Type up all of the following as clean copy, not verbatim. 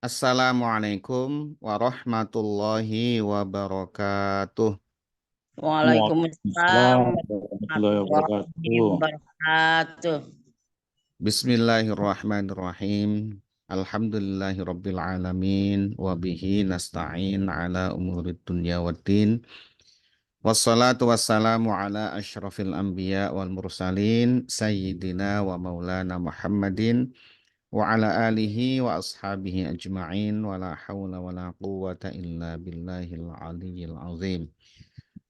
Assalamualaikum warahmatullahi wabarakatuh. Waalaikumsalam Waalaikumsalam warahmatullahi warahmatullahi wabarakatuh. wabarakatuh. Bismillahirrahmanirrahim. Alhamdulillahirabbil alamin wa bihi nasta'in ala umurid dunya waddin. Wassalatu wassalamu ala asyrafil anbiya wal mursalin sayyidina wa maulana Muhammadin wa ala alihi wa ashabihi ajma'in wa la hawla wa la quwwata illa billahil aliyyil azim.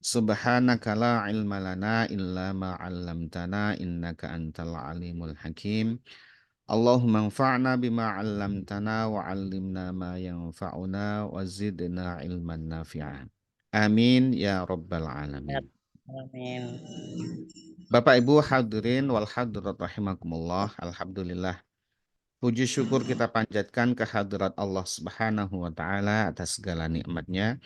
Subhanaka la ilma lana illa ma 'allamtana innaka antal alimul hakim. Allahumma anfa'na bima 'allamtana wa 'allimna ma yanfa'una wa zidna ilman nafi'a. Amin ya rabbal alamin. Amin. Bapak Ibu hadirin wal hadirat rahimakumullah. Alhamdulillah. Puji syukur kita panjatkan kehadirat Allah Subhanahu wa taala atas segala nikmatnya.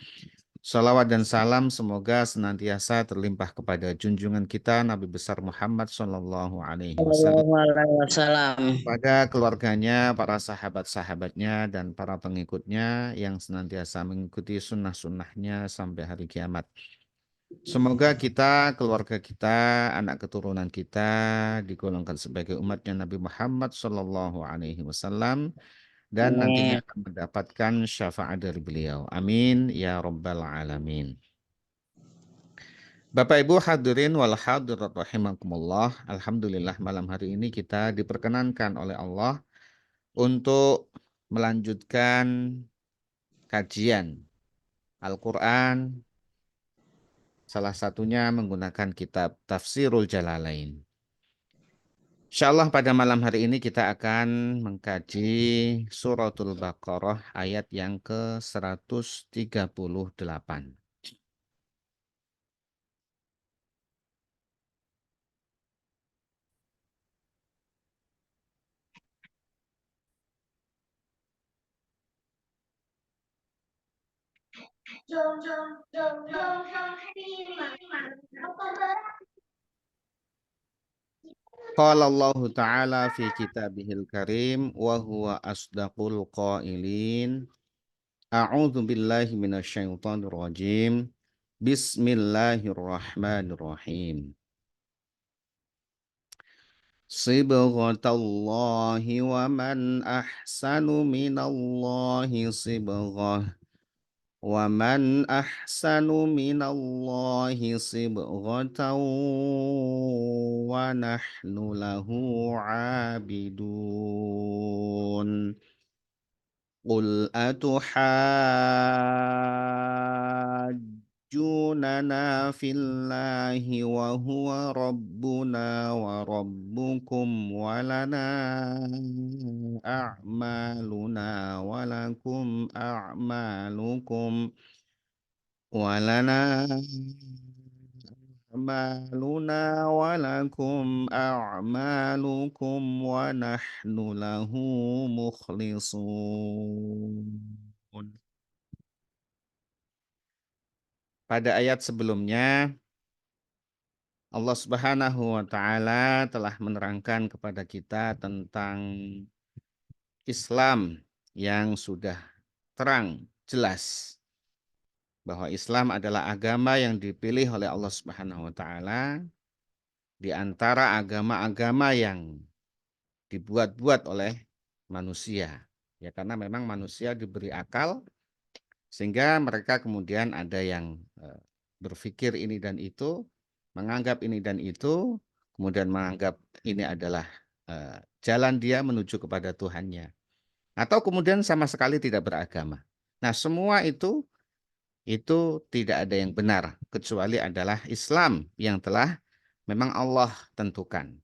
Salawat dan salam semoga senantiasa terlimpah kepada junjungan kita Nabi besar Muhammad Sallallahu Alaihi Wasallam, Sallallahu alaihi wasallam. pada keluarganya, para sahabat-sahabatnya, dan para pengikutnya yang senantiasa mengikuti sunnah-sunnahnya sampai hari kiamat. Semoga kita, keluarga kita, anak keturunan kita digolongkan sebagai umatnya Nabi Muhammad Sallallahu Alaihi Wasallam dan nantinya Amin. akan mendapatkan syafaat dari beliau. Amin ya rabbal alamin. Bapak Ibu hadirin wal hadirat rahimakumullah. Alhamdulillah malam hari ini kita diperkenankan oleh Allah untuk melanjutkan kajian Al-Quran, salah satunya menggunakan kitab Tafsirul Jalalain. Insyaallah pada malam hari ini kita akan mengkaji Suratul Baqarah ayat yang ke-138. Qala Allah Ta'ala fi kitabihil karim wa huwa asdaqul qailin. A'udzu billahi minasyaitonir rajim. Bismillahirrahmanirrahim. Sibghatallahi wa man ahsanu minallahi sibghah. Wa man ahsanu minallahi sibghatan wa nahnu lahu 'abidun. Qul atuhajjunana fillahi wa huwa rabbuna wa rabbukum wa lana a'maluna wa lakum a'malukum wa lana a'maluna wa lakum a'malukum wa nahnu lahu mukhlisun. Pada ayat sebelumnya Allah Subhanahu wa taala telah menerangkan kepada kita tentang Islam yang sudah terang, jelas bahwa Islam adalah agama yang dipilih oleh Allah Subhanahu wa taala di antara agama-agama yang dibuat-buat oleh manusia. Ya karena memang manusia diberi akal sehingga mereka kemudian ada yang berpikir ini dan itu, menganggap ini dan itu, kemudian menganggap ini adalah jalan dia menuju kepada Tuhannya. Atau kemudian sama sekali tidak beragama. Nah semua itu tidak ada yang benar kecuali adalah Islam yang telah memang Allah tentukan.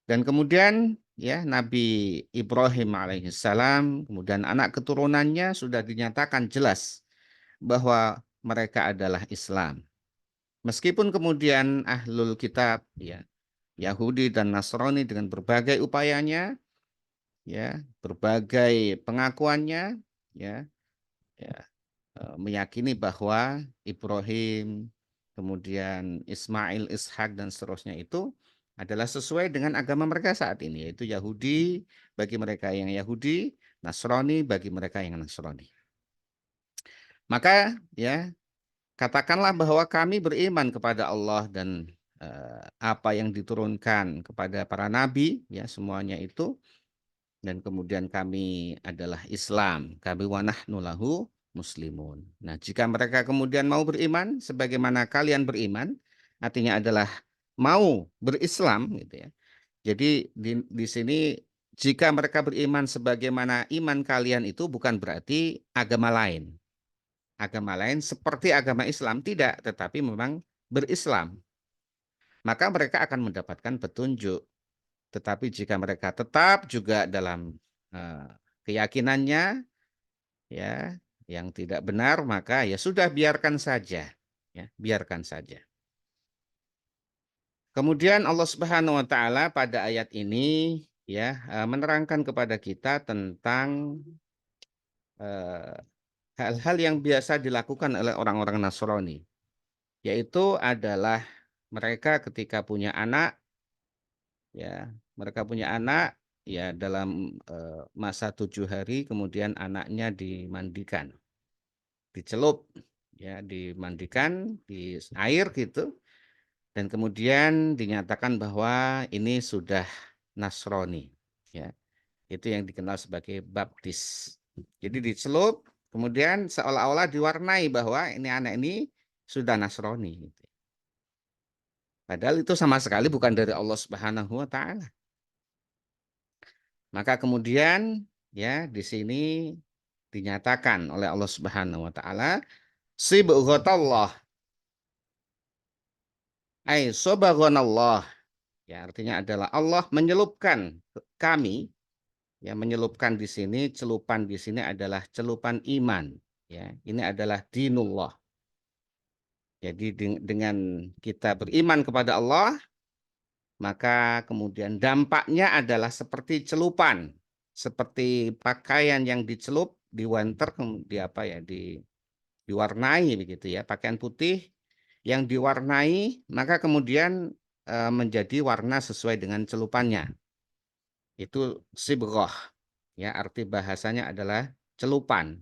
Dan kemudian ya Nabi Ibrahim alaihissalam, kemudian anak keturunannya sudah dinyatakan jelas bahwa mereka adalah Islam. Meskipun kemudian ahlul kitab ya Yahudi dan Nasrani dengan berbagai upayanya ya, berbagai pengakuannya ya, ya meyakini bahwa Ibrahim, kemudian Ismail, Ishak dan seterusnya itu adalah sesuai dengan agama mereka saat ini, yaitu Yahudi bagi mereka yang Yahudi, Nasrani bagi mereka yang Nasrani. Maka ya katakanlah bahwa kami beriman kepada Allah dan apa yang diturunkan kepada para nabi, ya semuanya itu, dan kemudian kami adalah Islam, kami wa nahnu lahu muslimun. Nah, jika mereka kemudian mau beriman sebagaimana kalian beriman, artinya adalah mau berislam gitu ya. Jadi di sini jika mereka beriman sebagaimana iman kalian itu bukan berarti agama lain. Agama lain seperti agama Islam tidak, tetapi memang berislam. Maka mereka akan mendapatkan petunjuk. Tetapi jika mereka tetap juga dalam eh, keyakinannya ya yang tidak benar, maka ya sudah biarkan saja, ya biarkan saja. Kemudian Allah Subhanahu wa taala pada ayat ini ya menerangkan kepada kita tentang eh, hal-hal yang biasa dilakukan oleh orang-orang Nasrani, yaitu adalah mereka ketika punya anak, ya mereka punya anak, ya dalam masa 7 hari kemudian anaknya dimandikan, dicelup, ya dimandikan di air gitu, dan kemudian dinyatakan bahwa ini sudah Nasrani, ya itu yang dikenal sebagai baptis. Jadi dicelup, kemudian seolah-olah diwarnai bahwa ini anak ini sudah Nasrani. Padahal itu sama sekali bukan dari Allah Subhanahu wa taala. Maka kemudian ya di sini dinyatakan oleh Allah Subhanahu wa taala sibghatallah ai sabaghanallah, ya artinya adalah Allah menyelupkan kami, ya menyelupkan di sini, celupan di sini adalah celupan iman, ya ini adalah dinullah. Jadi dengan kita beriman kepada Allah, maka kemudian dampaknya adalah seperti celupan, seperti pakaian yang dicelup, diwanter, di apa ya, diwarnai begitu ya, pakaian putih yang diwarnai, maka kemudian menjadi warna sesuai dengan celupannya. Itu sibghah, ya arti bahasanya adalah celupan.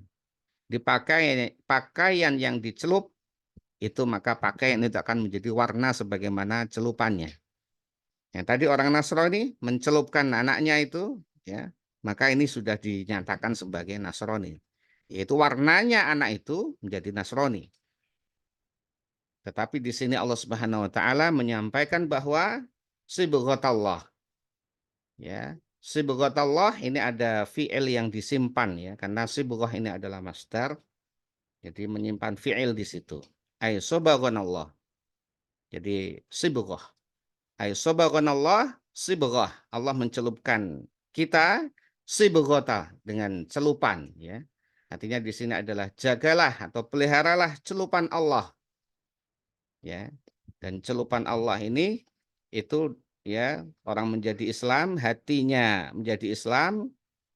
Dipakai pakaian yang dicelup itu, maka pakaian itu akan menjadi warna sebagaimana celupannya. Yang tadi orang Nasrani mencelupkan anaknya itu, ya, maka ini sudah dinyatakan sebagai Nasrani. Yaitu warnanya anak itu menjadi Nasrani. Tetapi di sini Allah Subhanahu wa taala menyampaikan bahwa sibghatallah, ya. Sibghatallah ini ada fi'il yang disimpan, ya, karena sibghah ini adalah masdar. Jadi menyimpan fi'il di situ. Ay sabaghanallah. Jadi sibghah. Ay sabaghanallah sibghah. Allah mencelupkan kita sibghata dengan celupan, ya. Artinya di sini adalah jagalah atau peliharalah celupan Allah, ya. Dan celupan Allah ini itu, ya, orang menjadi Islam, hatinya menjadi Islam,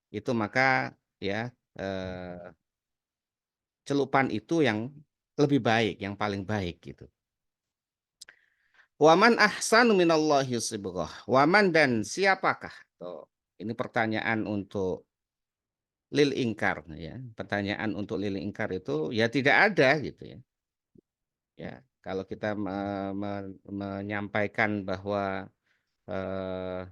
itu maka ya celupan itu yang lebih baik, yang paling baik gitu. Waman ahsanu minallahi sibghah. Waman, dan siapakah? Tuh, ini pertanyaan untuk lil ingkar, ya. Pertanyaan untuk lil ingkar itu ya tidak ada gitu ya. Ya, kalau kita menyampaikan bahwa eh,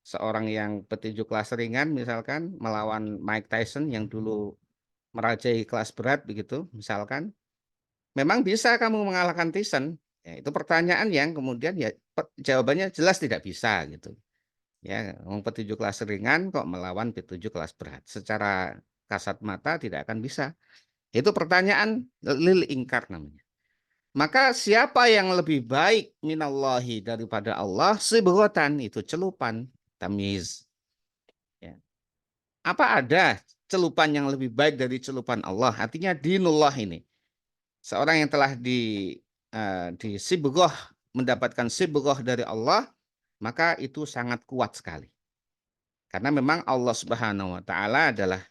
seorang yang petinju kelas ringan misalkan melawan Mike Tyson yang dulu merajai kelas berat begitu, misalkan, memang bisa kamu mengalahkan Tyson? Ya, itu pertanyaan yang kemudian ya jawabannya jelas tidak bisa gitu. Ya, wong petinju kelas ringan kok melawan petinju kelas berat. Secara kasat mata tidak akan bisa. Itu pertanyaan lil ingkar namanya. Maka siapa yang lebih baik minallahi daripada Allah? Sibghatan, itu celupan, tamyiz. Ya. Apa ada celupan yang lebih baik dari celupan Allah? Artinya dinullah ini. Seorang yang telah di sibghah, mendapatkan sibghah dari Allah, maka itu sangat kuat sekali. Karena memang Allah Subhanahu wa taala adalah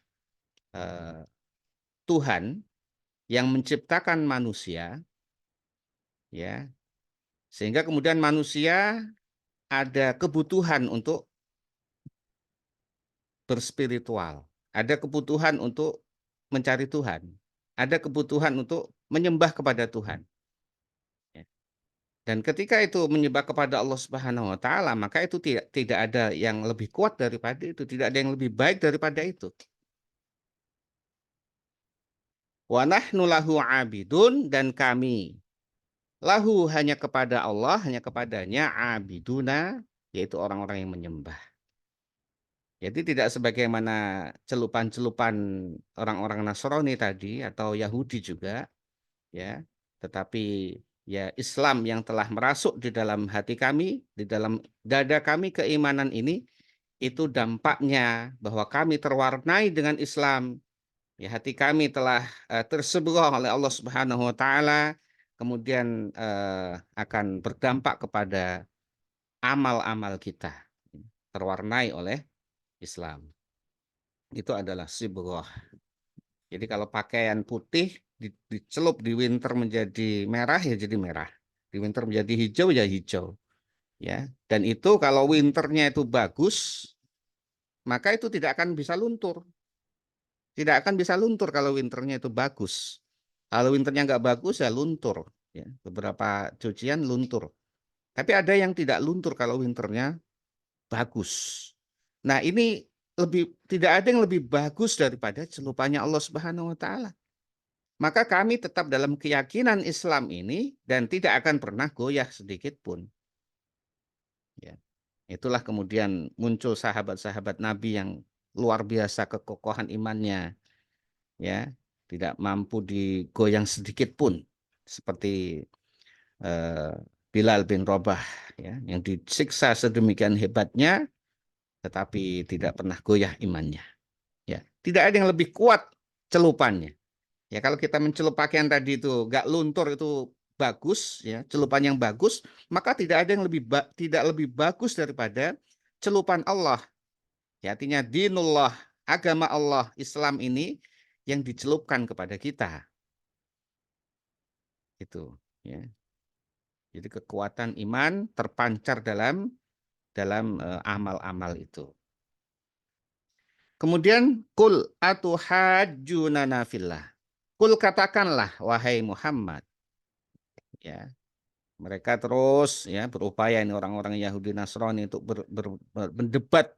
eh, Tuhan yang menciptakan manusia, ya. Sehingga kemudian manusia ada kebutuhan untuk berspiritual. Ada kebutuhan untuk mencari Tuhan. Ada kebutuhan untuk menyembah kepada Tuhan. Ya. Dan ketika itu menyembah kepada Allah Subhanahu wa taala, maka itu tidak ada yang lebih kuat daripada itu, tidak ada yang lebih baik daripada itu. Wa nahnu lahu abidun, dan kami lahu hanya kepada Allah, hanya kepadanya abiduna, yaitu orang-orang yang menyembah. Jadi tidak sebagaimana celupan-celupan orang-orang Nasrani tadi atau Yahudi juga, ya. Tetapi ya Islam yang telah merasuk di dalam hati kami, di dalam dada kami, keimanan ini itu dampaknya bahwa kami terwarnai dengan Islam. Ya, hati kami telah tersebuah oleh Allah Subhanahu wa taala, kemudian akan berdampak kepada amal-amal kita, terwarnai oleh Islam. Itu adalah sibghah. Jadi kalau pakaian putih dicelup di winter menjadi merah, ya jadi merah. Di winter menjadi hijau, ya hijau. Ya. Dan itu kalau winternya itu bagus, maka itu tidak akan bisa luntur. Tidak akan bisa luntur kalau winternya itu bagus. Kalau winternya nggak bagus, ya luntur. Ya. Beberapa cucian luntur. Tapi ada yang tidak luntur kalau winternya bagus. Nah, ini tidak ada yang lebih bagus daripada celupannya Allah Subhanahu wa taala. Maka kami tetap dalam keyakinan Islam ini dan tidak akan pernah goyah sedikit pun. Ya. Itulah kemudian muncul sahabat-sahabat Nabi yang luar biasa kekokohan imannya, ya, tidak mampu digoyang sedikit pun, seperti eh, Bilal bin Rabah, ya, yang disiksa sedemikian hebatnya, tetapi tidak pernah goyah imannya. Ya, tidak ada yang lebih kuat celupannya. Ya, kalau kita mencelup pakaian tadi itu gak luntur, itu bagus, ya, celupan yang bagus, maka tidak ada yang tidak lebih bagus daripada celupan Allah. Ya, artinya dinullah, agama Allah, Islam ini yang dicelupkan kepada kita. Itu, ya. Jadi kekuatan iman terpancar dalam amal-amal itu. Kemudian kul atuhajjunana fillah. Kul katakanlah wahai Muhammad, ya. Mereka terus ya berupaya, ini orang-orang Yahudi Nasrani, untuk berdebat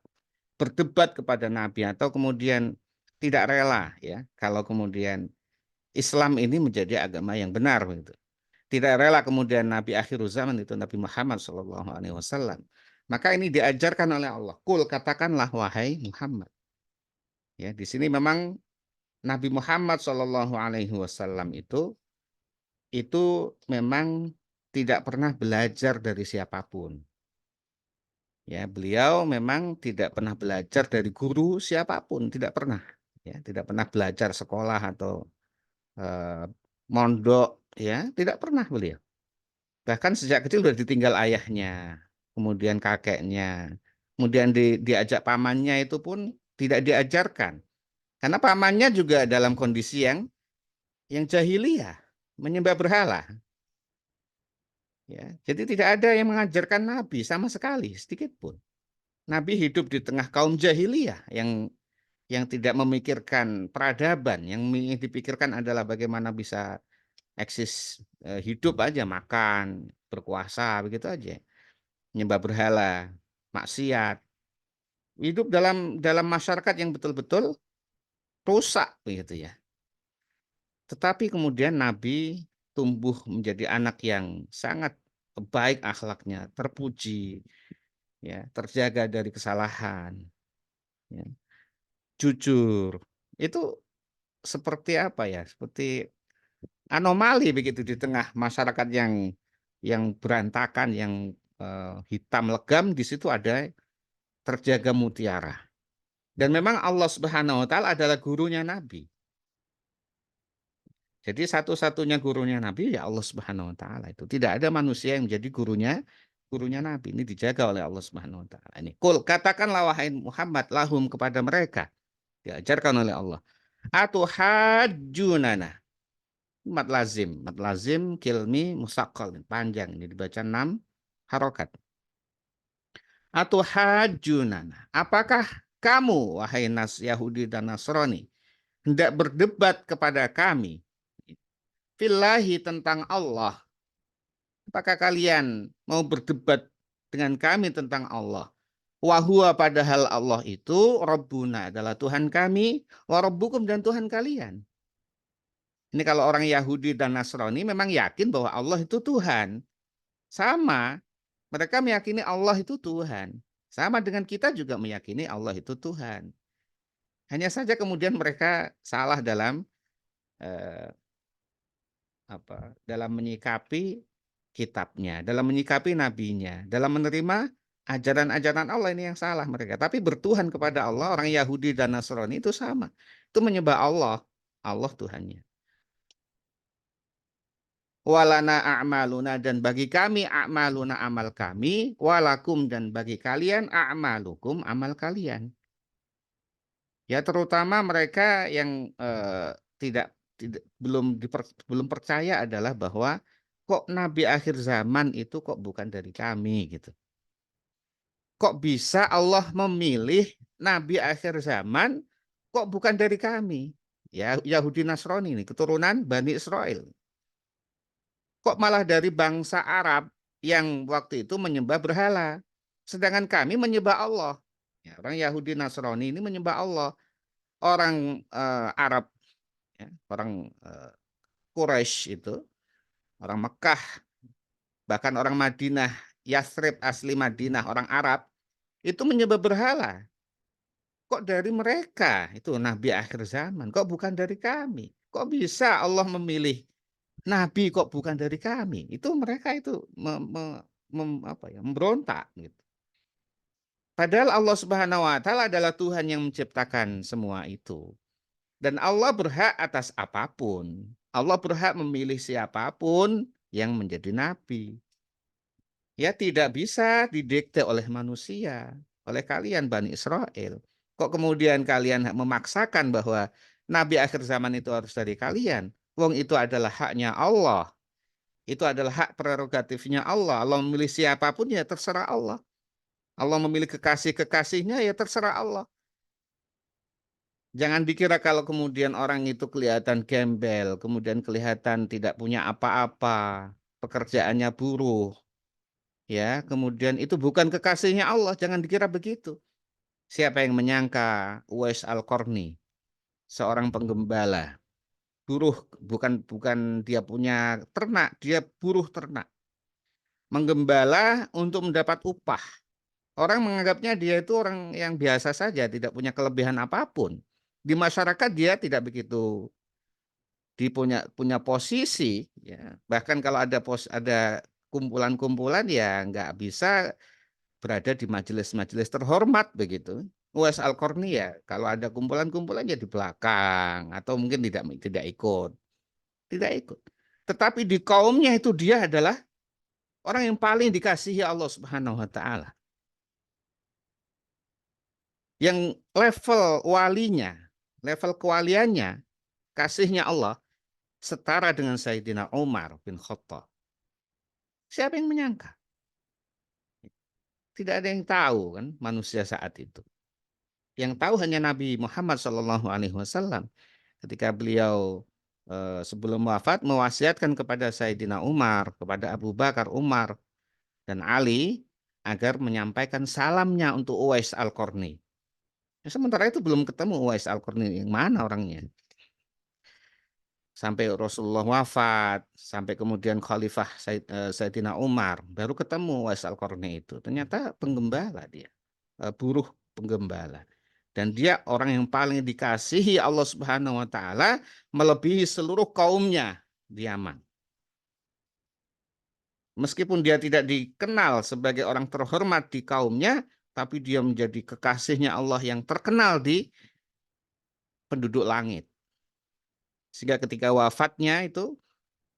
kepada Nabi, atau kemudian tidak rela ya kalau kemudian Islam ini menjadi agama yang benar gitu. Tidak rela kemudian Nabi akhir zaman itu Nabi Muhammad SAW. Maka ini diajarkan oleh Allah. Kul katakanlah wahai Muhammad. Ya, di sini memang Nabi Muhammad SAW itu memang tidak pernah belajar dari siapapun. Ya, beliau memang tidak pernah belajar dari guru siapapun, tidak pernah. Ya, tidak pernah belajar sekolah atau mondok, ya, tidak pernah beliau. Bahkan sejak kecil sudah ditinggal ayahnya, kemudian kakeknya, kemudian diajak pamannya itu pun tidak diajarkan. Karena pamannya juga dalam kondisi yang jahiliyah, menyembah berhala. Ya, jadi tidak ada yang mengajarkan Nabi sama sekali, sedikit pun. Nabi hidup di tengah kaum jahiliyah yang tidak memikirkan peradaban, yang dipikirkan adalah bagaimana bisa eksis, hidup aja, makan, berkuasa, begitu aja. Menyembah berhala, maksiat. Hidup dalam masyarakat yang betul-betul rusak begitu ya. Tetapi kemudian Nabi tumbuh menjadi anak yang sangat baik akhlaknya, terpuji, ya, terjaga dari kesalahan, ya, jujur. Itu seperti apa ya? Seperti anomali begitu di tengah masyarakat yang berantakan, yang hitam legam, di situ ada terjaga mutiara. Dan memang Allah Subhanahu wa taala adalah gurunya Nabi. Jadi satu-satunya gurunya Nabi ya Allah Subhanahu wa taala itu. Tidak ada manusia yang menjadi gurunya Nabi. Ini dijaga oleh Allah Subhanahu wa taala. Ini kul katakanlah wahai Muhammad lahum kepada mereka, diajarkan oleh Allah. Atuhajjunana. Mat lazim kilmi musaqqal, panjang, ini dibaca 6 harokat. Atuhajjunana. Apakah kamu, wahai Yahudi dan Nasrani, hendak berdebat kepada kami, fillahi tentang Allah, apakah kalian mau berdebat dengan kami tentang Allah? Wahua padahal Allah itu Rabbuna adalah Tuhan kami, wa Rabbukum dan Tuhan kalian. Ini kalau orang Yahudi dan Nasrani memang yakin bahwa Allah itu Tuhan. Sama, mereka meyakini Allah itu Tuhan. Sama dengan kita juga meyakini Allah itu Tuhan. Hanya saja kemudian mereka salah dalam eh, dalam menyikapi kitabnya, dalam menyikapi nabinya, dalam menerima ajaran-ajaran Allah, ini yang salah mereka. Tapi bertuhan kepada Allah, orang Yahudi dan Nasrani itu sama. Itu menyembah Allah, Allah Tuhannya. Walana a'maluna, dan bagi kami a'maluna, amal kami, walakum, dan bagi kalian a'malukum, amal kalian. Ya, terutama mereka yang tidak belum percaya adalah bahwa kok nabi akhir zaman itu kok bukan dari kami gitu. Kok bisa Allah memilih nabi akhir zaman kok bukan dari kami? Ya, Yahudi Nasrani ini keturunan Bani Israel. Kok malah dari bangsa Arab yang waktu itu menyembah berhala. Sedangkan kami menyembah Allah. Ya, orang Yahudi Nasrani ini menyembah Allah. Orang Arab, ya, orang Quraisy itu, orang Mekah, bahkan orang Madinah, Yathrib asli Madinah, orang Arab, itu menyembah berhala. Kok dari mereka? Itu nabi akhir zaman. Kok bukan dari kami? Kok bisa Allah memilih nabi kok bukan dari kami? Itu mereka itu memberontak gitu. Padahal Allah Subhanahu wa taala adalah Tuhan yang menciptakan semua itu. Dan Allah berhak atas apapun. Allah berhak memilih siapapun yang menjadi nabi. Ya, tidak bisa didikte oleh manusia, oleh kalian Bani Israel. Kok kemudian kalian memaksakan bahwa nabi akhir zaman itu harus dari kalian? Wong itu adalah haknya Allah. Itu adalah hak prerogatifnya Allah. Allah memilih siapapun ya terserah Allah. Allah memilih kekasih-kekasihnya ya terserah Allah. Jangan dikira kalau kemudian orang itu kelihatan gembel, kemudian kelihatan tidak punya apa-apa, pekerjaannya buruh, ya, kemudian itu bukan kekasihnya Allah, jangan dikira begitu. Siapa yang menyangka Uwais Al-Qarni, seorang penggembala, buruh, bukan bukan dia punya ternak, dia buruh ternak, menggembala untuk mendapat upah. Orang menganggapnya dia itu orang yang biasa saja, tidak punya kelebihan apapun. Di masyarakat dia tidak begitu punya posisi, ya. Bahkan kalau ada kumpulan-kumpulan ya nggak bisa berada di majelis-majelis terhormat begitu. Uwais Al-Qarni ya kalau ada kumpulan-kumpulan ya di belakang atau mungkin tidak ikut, tidak ikut. Tetapi di kaumnya itu dia adalah orang yang paling dikasihi Allah Subhanahu wa taala. Yang level walinya, level kewaliannya, kasihnya Allah setara dengan Sayyidina Umar bin Khattab. Siapa yang menyangka? Tidak ada yang tahu kan manusia saat itu. Yang tahu hanya Nabi Muhammad SAW ketika beliau sebelum wafat mewasiatkan kepada Sayyidina Umar, kepada Abu Bakar, Umar, dan Ali agar menyampaikan salamnya untuk Uwais Al-Qarni. Sementara itu belum ketemu Uwais Al-Qarni yang mana orangnya. Sampai Rasulullah wafat, sampai kemudian Khalifah Sayyidina Umar, baru ketemu Uwais Al-Qarni itu. Ternyata penggembala dia, buruh penggembala. Dan dia orang yang paling dikasihi Allah Subhanahu wa taala melebihi seluruh kaumnya di Yaman. Meskipun dia tidak dikenal sebagai orang terhormat di kaumnya, tapi dia menjadi kekasihnya Allah yang terkenal di penduduk langit. Sehingga ketika wafatnya itu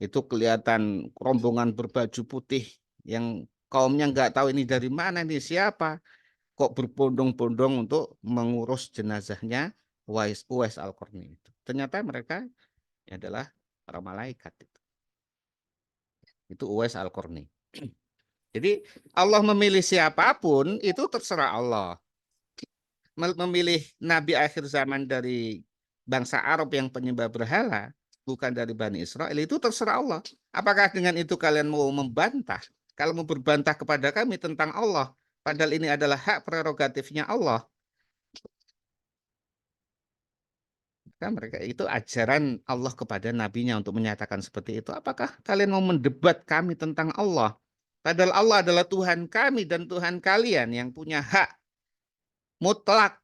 kelihatan rombongan berbaju putih yang kaumnya nggak tahu ini dari mana, ini siapa. Kok berbondong-bondong untuk mengurus jenazahnya Uwais Al-Qarni itu. Ternyata mereka adalah para malaikat itu. Itu Uwais Al-Qarni. Jadi Allah memilih siapapun itu terserah Allah. memilih nabi akhir zaman dari bangsa Arab yang penyembah berhala, bukan dari Bani Israel, itu terserah Allah. Apakah dengan itu kalian mau membantah? Kalau mau berbantah kepada kami tentang Allah, padahal ini adalah hak prerogatifnya Allah, kan mereka itu ajaran Allah kepada nabinya untuk menyatakan seperti itu. Apakah kalian mau mendebat kami tentang Allah? Padahal Allah adalah Tuhan kami dan Tuhan kalian yang punya hak mutlak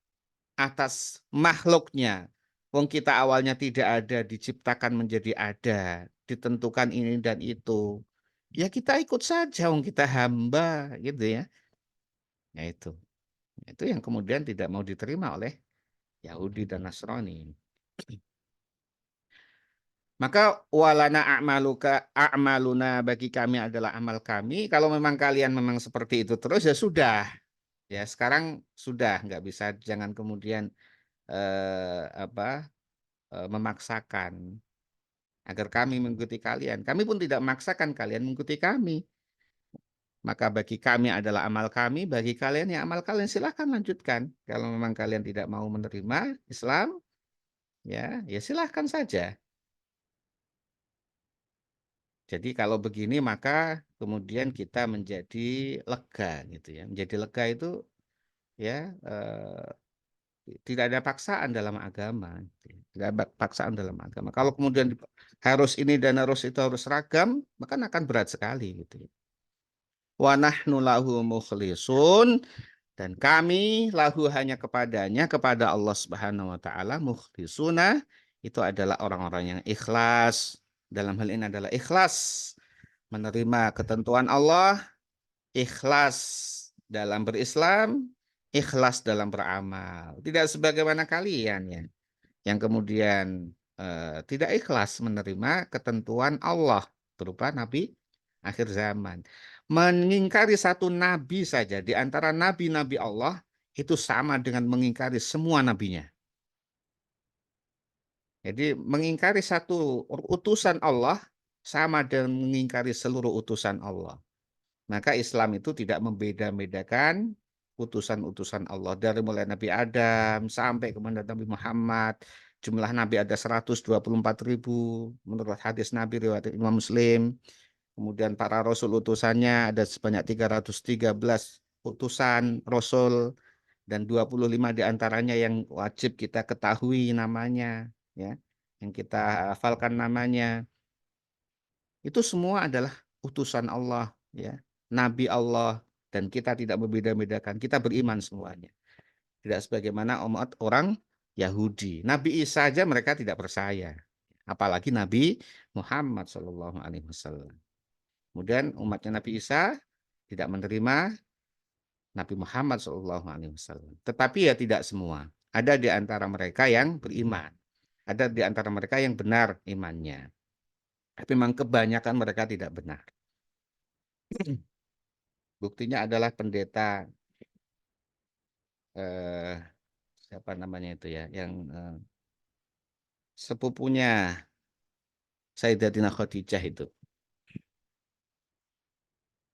atas makhluknya. Wong kita awalnya tidak ada, diciptakan menjadi ada, ditentukan ini dan itu. Ya kita ikut saja, wong kita hamba, gitu ya. Ya itu yang kemudian tidak mau diterima oleh Yahudi dan Nasrani. Maka walana a'maluna bagi kami adalah amal kami. Kalau memang kalian memang seperti itu terus ya sudah. Ya sekarang sudah nggak bisa, jangan kemudian apa memaksakan agar kami mengikuti kalian. Kami pun tidak memaksakan kalian mengikuti kami. Maka bagi kami adalah amal kami, bagi kalian yang amal kalian silahkan lanjutkan. Kalau memang kalian tidak mau menerima Islam, ya silahkan saja. Jadi kalau begini maka kemudian kita menjadi lega gitu ya. Menjadi lega itu ya tidak ada paksaan dalam agama. Gitu ya. Tidak ada paksaan dalam agama. Kalau kemudian harus ini dan harus itu harus seragam, maka akan berat sekali gitu ya. Wa nahnu lahu mukhlisun, dan kami lahu hanya kepadanya, kepada Allah Subhanahu wa taala, mukhlisuna itu adalah orang-orang yang ikhlas. Dalam hal ini adalah ikhlas menerima ketentuan Allah, ikhlas dalam berislam, ikhlas dalam beramal. Tidak sebagaimana kalian ya, yang kemudian tidak ikhlas menerima ketentuan Allah berupa nabi akhir zaman. Mengingkari satu nabi saja di antara nabi-nabi Allah itu sama dengan mengingkari semua nabinya. Jadi mengingkari satu utusan Allah sama dengan mengingkari seluruh utusan Allah. Maka Islam itu tidak membeda-bedakan utusan-utusan Allah. Dari mulai Nabi Adam sampai kepada Nabi Muhammad. Jumlah Nabi ada 124.000 menurut hadis Nabi riwayat Imam Muslim. Kemudian para Rasul utusannya ada sebanyak 313 utusan Rasul. Dan 25 diantaranya yang wajib kita ketahui namanya. Ya, yang kita hafalkan namanya. Itu semua adalah utusan Allah, ya, Nabi Allah, dan kita tidak membeda-bedakan. Kita beriman semuanya. Tidak sebagaimana umat orang Yahudi. Nabi Isa saja mereka tidak percaya, apalagi Nabi Muhammad SAW. Kemudian umatnya Nabi Isa tidak menerima Nabi Muhammad SAW. Tetapi ya tidak semua. Ada di antara mereka yang beriman. Ada di antara mereka yang benar imannya. Tapi memang kebanyakan mereka tidak benar. Buktinya adalah pendeta eh, siapa namanya itu ya, yang sepupunya Sayyidatina Khadijah itu.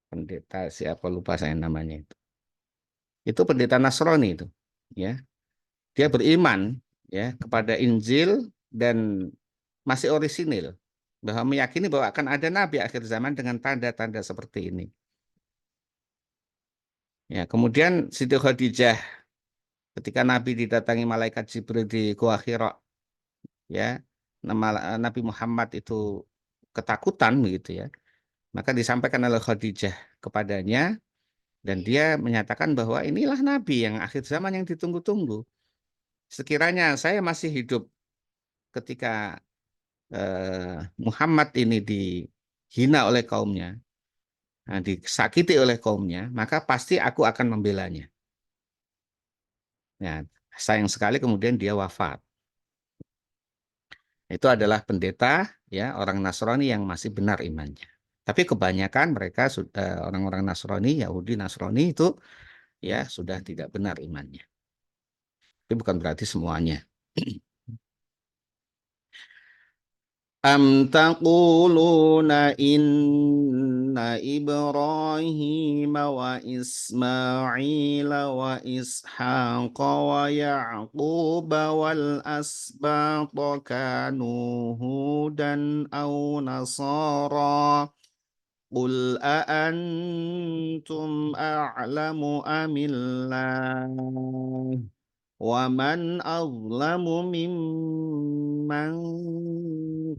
Pendeta siapa lupa saya namanya itu. Itu pendeta Nasrani itu, ya. Dia beriman ya kepada Injil dan masih orisinil, bahwa meyakini bahwa akan ada nabi akhir zaman dengan tanda-tanda seperti ini. Ya, kemudian Siti Khadijah ketika Nabi didatangi malaikat Jibril di Gua Hira, ya, nama Nabi Muhammad itu ketakutan begitu ya. Maka disampaikan oleh Khadijah kepadanya dan dia menyatakan bahwa inilah Nabi yang akhir zaman yang ditunggu-tunggu. Sekiranya saya masih hidup ketika Muhammad ini dihina oleh kaumnya, disakiti oleh kaumnya, maka pasti aku akan membelanya. Ya, sayang sekali kemudian dia wafat. Itu adalah pendeta ya orang Nasrani yang masih benar imannya. Tapi kebanyakan mereka orang-orang Nasrani, Yahudi Nasrani itu ya sudah tidak benar imannya. Tapi bukan berarti semuanya. Am taquluna inna Ibrahim wa Ismail wa Ishaq wa Ya'qub wal asbata kanu hudan aw nasara Qul a'antum a'lamu amillah wa man azlamu mimman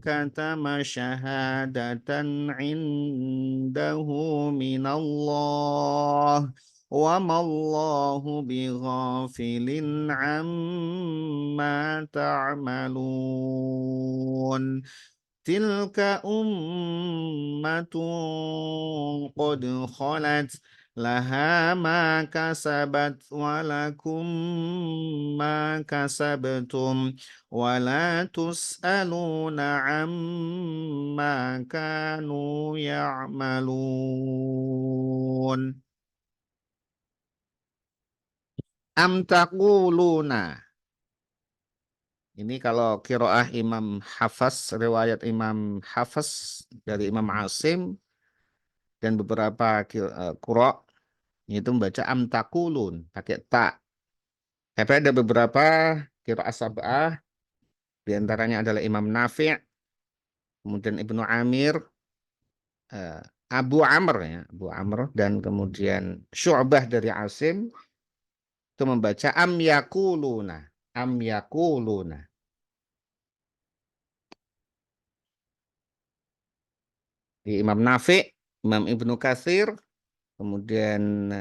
katama syahadatan indahu minallah wa mallahu bighafilin amma ta'malun Tilka ummatun qad khalat laha ma kasabat walakum ma kasabtum wala tus'aluna amma kanu ya'malun am taquluna Ini kalau kiroah Imam Hafs, riwayat Imam Hafs dari Imam Asim dan beberapa qura itu membaca amtakulun pakai ta. Tapi ada beberapa kiroah sab'ah di antaranya adalah Imam Nafi', kemudian Ibnu Amir, Abu Amr ya, Abu Amr dan kemudian Syu'bah dari Asim itu membaca am yakuluna, am yakuluna. Di Imam Nafi', Imam Ibnu Katsir, kemudian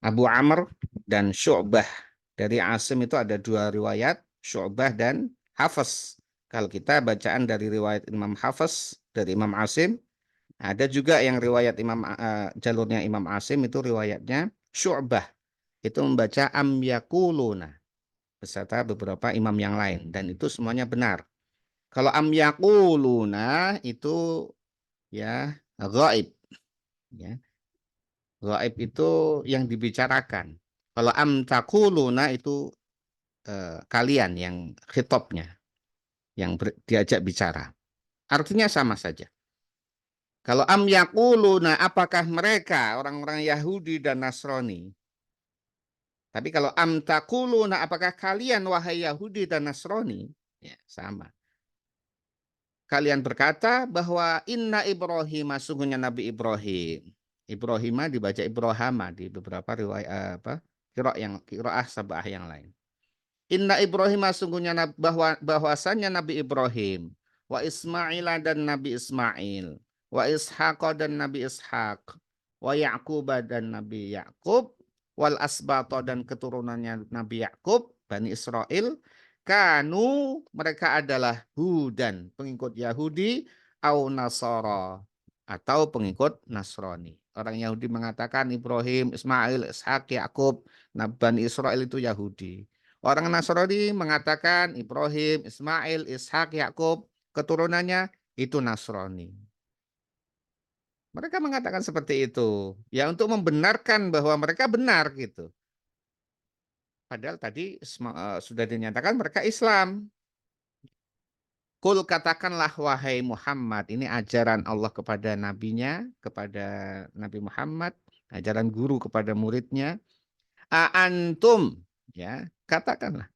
Abu Amr dan Syu'bah. Dari Asim itu ada dua riwayat, Syu'bah dan Hafs. Kalau kita bacaan dari riwayat Imam Hafs dari Imam Asim, ada juga yang riwayat jalurnya Imam Asim itu riwayatnya Syu'bah. Itu membaca am yakuluna beserta beberapa imam yang lain dan itu semuanya benar. Kalau am yakuluna itu ya ghaib ya. Gaib itu yang dibicarakan. Kalau am taquluna itu kalian yang khitabnya, yang diajak bicara. Artinya sama saja. Kalau am yaquluna apakah mereka orang-orang Yahudi dan Nasrani? Tapi kalau am taquluna apakah kalian wahai Yahudi dan Nasrani? Ya, sama. Kalian berkata bahwa inna Ibrahim sungguhnya Nabi Ibrahim. Ibrahimah dibaca Ibrahama di beberapa riwayat qiraah sabah yang lain. Inna Ibrahim sungguhnya bahwasannya Nabi Ibrahim wa Ismail dan Nabi Ismail wa Ishaq dan Nabi Ishaq wa Ya'qub dan Nabi Ya'qub wal asbata dan keturunannya Nabi Ya'qub Bani Israel kanu mereka adalah hudan pengikut Yahudi au Nasara atau pengikut Nasrani. Orang Yahudi mengatakan Ibrahim, Ismail, Ishak, Yakub, Bani Israel itu Yahudi. Orang Nasrani mengatakan Ibrahim, Ismail, Ishak, Yakub, keturunannya itu Nasrani. Mereka mengatakan seperti itu. Ya untuk membenarkan bahwa mereka benar gitu. Padahal tadi sudah dinyatakan mereka Islam. Kul katakanlah wahai Muhammad, ini ajaran Allah kepada nabinya, kepada Nabi Muhammad, ajaran guru kepada muridnya. Antum, ya, katakanlah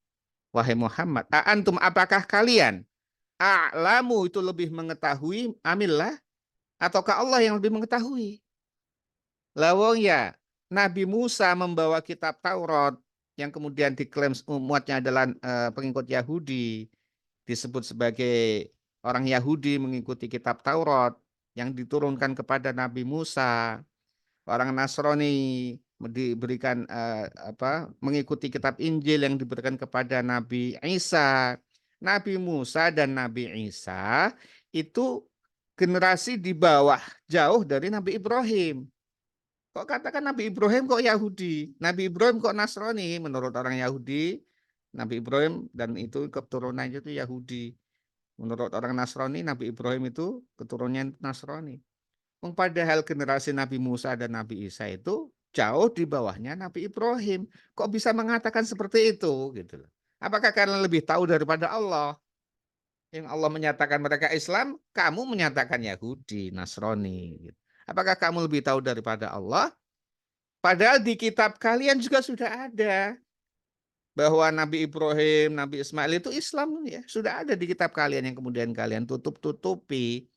wahai Muhammad, antum apakah kalian a'lamu itu lebih mengetahui amillah ataukah Allah yang lebih mengetahui? Lawang ya, Nabi Musa membawa kitab Taurat yang kemudian diklaim umatnya adalah pengikut Yahudi, disebut sebagai orang Yahudi mengikuti kitab Taurat yang diturunkan kepada Nabi Musa. Orang Nasrani diberikan mengikuti kitab Injil yang diberikan kepada Nabi Isa. Nabi Musa dan Nabi Isa itu generasi di bawah jauh dari Nabi Ibrahim. Kok katakan Nabi Ibrahim kok Yahudi? Nabi Ibrahim kok Nasrani? Menurut orang Yahudi, Nabi Ibrahim dan itu keturunannya itu Yahudi. Menurut orang Nasrani, Nabi Ibrahim itu keturunannya Nasrani. Padahal generasi Nabi Musa dan Nabi Isa itu jauh di bawahnya Nabi Ibrahim. Kok bisa mengatakan seperti itu? Gitu loh. Apakah kalian lebih tahu daripada Allah? Yang Allah menyatakan mereka Islam, kamu menyatakan Yahudi, Nasrani. Gitu. Apakah kamu lebih tahu daripada Allah? Padahal di kitab kalian juga sudah ada bahwa Nabi Ibrahim, Nabi Ismail itu Islam ya. Sudah ada di kitab kalian yang kemudian kalian tutup-tutupi.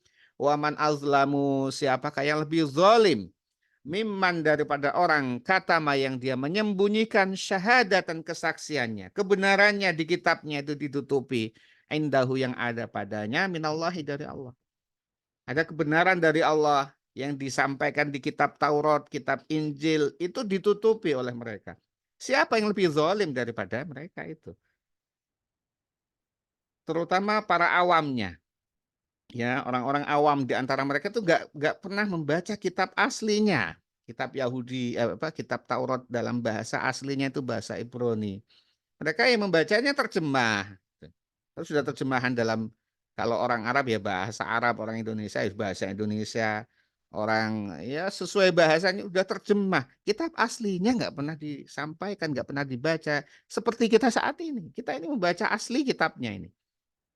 Waman azlamu, siapakah yang lebih zalim mimman daripada orang katama yang dia menyembunyikan syahadat dan kesaksiannya, kebenarannya di kitabnya itu ditutupi, indahu yang ada padanya minallahi dari Allah. Ada kebenaran dari Allah yang disampaikan di kitab Taurat, kitab Injil itu ditutupi oleh mereka. Siapa yang lebih zalim daripada mereka itu? Terutama para awamnya. Ya, orang-orang awam di antara mereka itu nggak pernah membaca kitab aslinya, kitab Yahudi, kitab Taurat dalam bahasa aslinya itu bahasa Ibrani. Mereka yang membacanya terjemah. Terus sudah terjemahan dalam, kalau orang Arab ya bahasa Arab, orang Indonesia ya bahasa Indonesia, orang ya sesuai bahasanya udah terjemah. Kitab aslinya nggak pernah disampaikan, nggak pernah dibaca. Seperti kita saat ini, kita ini membaca asli kitabnya ini.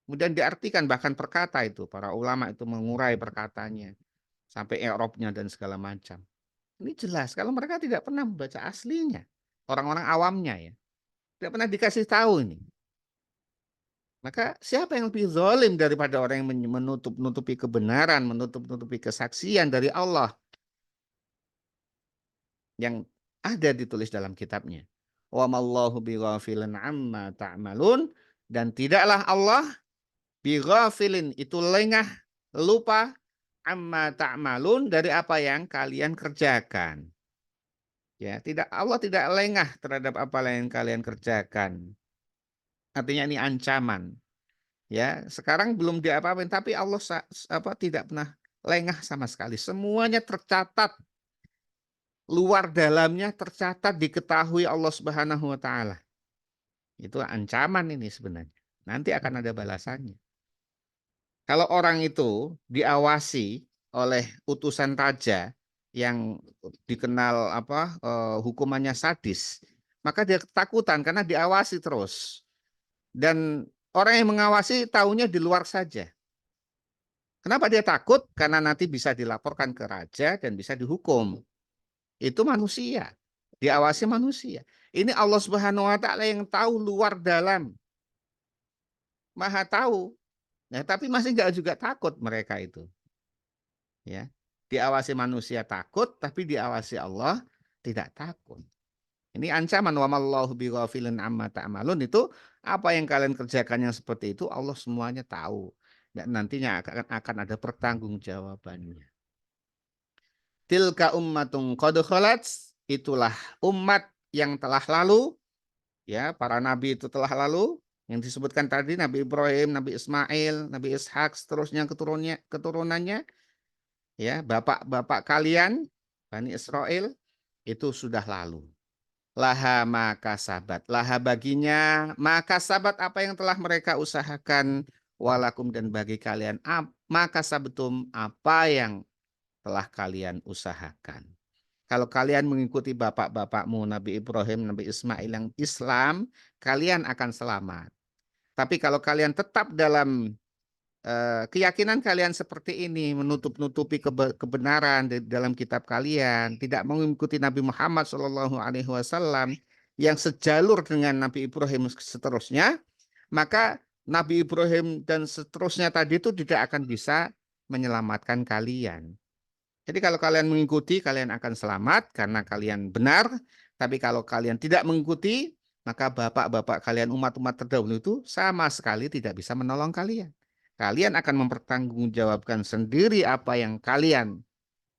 Kemudian diartikan bahkan perkata itu, para ulama itu mengurai perkataannya sampai i'rabnya dan segala macam. Ini jelas kalau mereka tidak pernah membaca aslinya, orang-orang awamnya ya, tidak pernah dikasih tahu ini. Maka siapa yang lebih zalim daripada orang yang menutup-nutupi kebenaran, menutup-nutupi kesaksian dari Allah yang ada ditulis dalam kitabnya. Wa mallahu bighafilin amma ta'malun, dan tidaklah Allah bighafilin itu lengah, lupa, amma ta'malun dari apa yang kalian kerjakan. Ya, tidak, Allah tidak lengah terhadap apa yang kalian kerjakan. Artinya ini ancaman. Ya, sekarang belum diapa-apain tapi Allah tidak pernah lengah sama sekali. Semuanya tercatat, luar dalamnya tercatat, diketahui Allah Subhanahu wa taala. Itu ancaman ini sebenarnya. Nanti akan ada balasannya. Kalau orang itu diawasi oleh utusan raja yang dikenal hukumannya sadis, maka dia ketakutan karena diawasi terus. Dan orang yang mengawasi tahunya di luar saja. Kenapa dia takut? Karena nanti bisa dilaporkan ke raja dan bisa dihukum. Itu manusia. Diawasi manusia. Ini Allah Subhanahu wa taala yang tahu luar dalam. Maha tahu. Nah, tapi masih nggak juga takut mereka itu. Ya. Diawasi manusia takut, tapi diawasi Allah tidak takut. Ini ancaman wa mallahu bighafilin amma ta'malun, itu apa yang kalian kerjakan yang seperti itu Allah semuanya tahu. Dan nantinya akan ada pertanggungjawabannya. Tilka ummatung qad khalat, itulah umat yang telah lalu, ya, para nabi itu telah lalu yang disebutkan tadi, Nabi Ibrahim, Nabi Ismail, Nabi Ishak, seterusnya keturunannya, ya, bapak-bapak kalian Bani Israel itu sudah lalu. Laha maka sabat, laha baginya maka sabat apa yang telah mereka usahakan, walakum dan bagi kalian maka sabetum apa yang telah kalian usahakan. Kalau kalian mengikuti bapak-bapakmu Nabi Ibrahim, Nabi Ismail yang Islam, kalian akan selamat. Tapi kalau kalian tetap dalam keyakinan kalian seperti ini, menutup-nutupi kebenaran di dalam kitab kalian, tidak mengikuti Nabi Muhammad SAW yang sejalur dengan Nabi Ibrahim seterusnya, maka Nabi Ibrahim dan seterusnya tadi itu tidak akan bisa menyelamatkan kalian. Jadi kalau kalian mengikuti, kalian akan selamat karena kalian benar. Tapi kalau kalian tidak mengikuti, maka bapak-bapak kalian, umat-umat terdahulu itu sama sekali tidak bisa menolong kalian. Kalian akan mempertanggungjawabkan sendiri apa yang kalian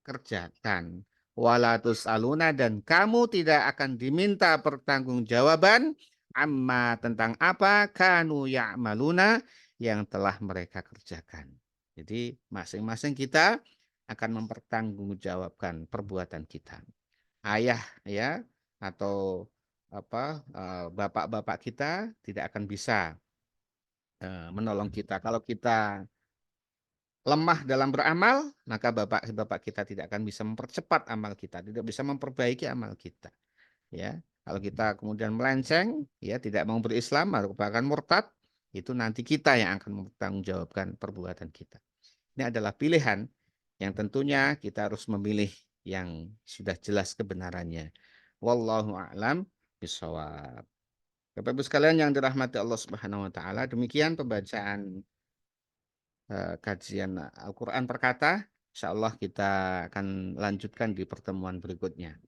kerjakan. Walatus aluna, dan kamu tidak akan diminta pertanggungjawaban amma tentang apa kanu ya'maluna yang telah mereka kerjakan. Jadi masing-masing kita akan mempertanggungjawabkan perbuatan kita. Ayah ya atau bapak-bapak kita tidak akan bisa menolong kita. Kalau kita lemah dalam beramal, maka bapak-bapak kita tidak akan bisa mempercepat amal kita, tidak bisa memperbaiki amal kita. Ya, kalau kita kemudian melenceng, ya tidak mau berislam, bahkan murtad, Itu nanti kita yang akan mempertanggungjawabkan perbuatan kita. Ini adalah pilihan yang tentunya kita harus memilih yang sudah jelas kebenarannya. Wallahu a'lam bishawab. Bapak Ibu sekalian yang dirahmati Allah Subhanahu wa taala, demikian pembacaan kajian Al-Qur'an perkata. Insyaallah kita akan lanjutkan di pertemuan berikutnya.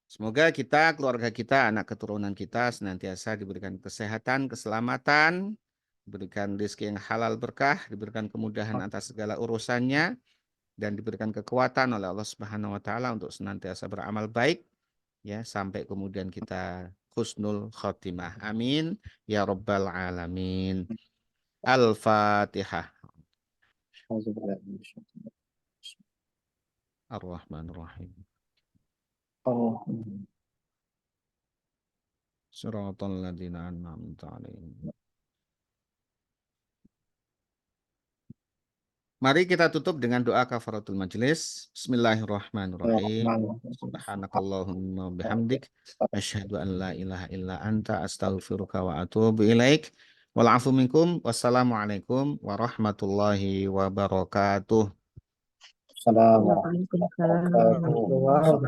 Semoga kita, keluarga kita, anak keturunan kita senantiasa diberikan kesehatan, keselamatan, diberikan rezeki yang halal berkah, diberikan kemudahan atas segala urusannya, dan diberikan kekuatan oleh Allah Subhanahu wa taala untuk senantiasa beramal baik ya sampai kemudian kita husnul khotimah. Amin ya rabbal alamin. Al-Fatihah. Ar-Rahmanir Rahim. Shiratal ladzina an'amta 'alaihim. Mari kita tutup dengan doa kafaratul majelis. Bismillahirrahmanirrahim. Subhanakallahumma bihamdik asyhadu an la ilaha illa anta astaghfiruka wa atubu ilaik. Wal afu minkum. Wassalamualaikum warahmatullahi wabarakatuh. Waalaikumsalam warahmatullahi wabarakatuh.